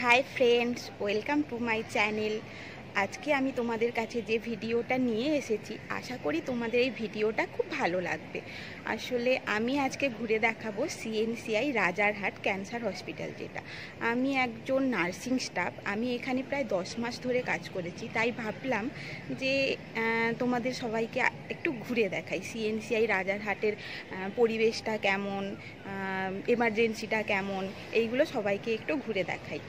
Hi friends, welcome to my channel. আজকে আমি তোমাদের কাছে যে ভিডিওটা নিয়ে এসেছি, আশা করি তোমাদের এই ভিডিওটা খুব ভালো লাগবে। আসলে আমি আজকে ঘুরে দেখাবো সিএনসিআই রাজারহাট ক্যান্সার হসপিটাল। যেটা আমি একজন নার্সিং স্টাফ, আমি এখানে প্রায় 10 মাস ধরে কাজ করেছি। তাই ভাবলাম যে তোমাদের সবাইকে একটু ঘুরে দেখাই সিএনসিআই রাজারহাটের পরিবেশটা কেমন, এমার্জেন্সিটা কেমন, এইগুলো সবাইকে একটু ঘুরে দেখাই।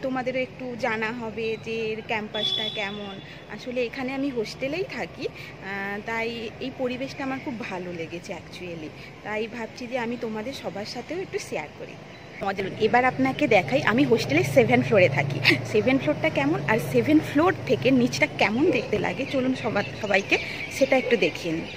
তোমাদেরও একটু জানা হবে যে ক্যাম্পাসটা কেমন। আসলে এখানে আমি হোস্টেলেই থাকি, তাই এই পরিবেশটা আমার খুব ভালো লেগেছে অ্যাকচুয়ালি। তাই ভাবছি যে আমি তোমাদের সবার সাথেও একটু শেয়ার করি। এবার আপনাকে দেখাই, আমি হোস্টেলের 7 ফ্লোরে থাকি। 7 ফ্লোরটা কেমন আর 7 ফ্লোর থেকে নিচটা কেমন দেখতে লাগে, চলুন সবাইকে সেটা একটু দেখিয়ে নিই।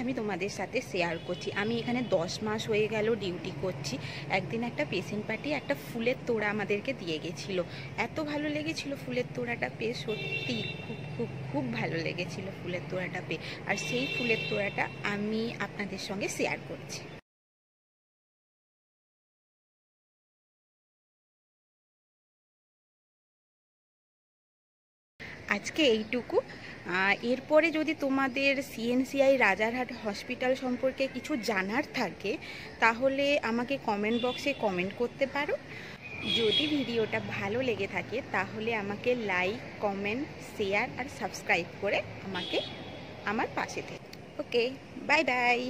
আমি তোমাদের সাথে শেয়ার করছি। আমি এখানে 10 মাস হয়ে গেল ডিউটি করছি। একদিন একটা পেশেন্ট পার্টি একটা ফুলের তোড়া আমাদেরকে দিয়ে গেছিলো, এত ভালো লেগেছিল ফুলের তোড়াটা পেয়ে, সত্যি খুব খুব খুব ভালো লেগেছিল ফুলের তোড়াটা পেয়ে। আর সেই ফুলের তোড়াটা আমি আপনাদের সঙ্গে শেয়ার করছি। আজকে এইটুকু। এরপরে যদি তোমাদের সিএনসিআই রাজারহাট হসপিটাল সম্পর্কে কিছু জানার থাকে তাহলে আমাকে কমেন্ট বক্সে কমেন্ট করতে পারো। যদি ভিডিওটা ভালো লেগে থাকে তাহলে আমাকে লাইক, কমেন্ট, শেয়ার আর সাবস্ক্রাইব করে আমাকে আমার পাশে থেকে। ওকে, বাই বাই।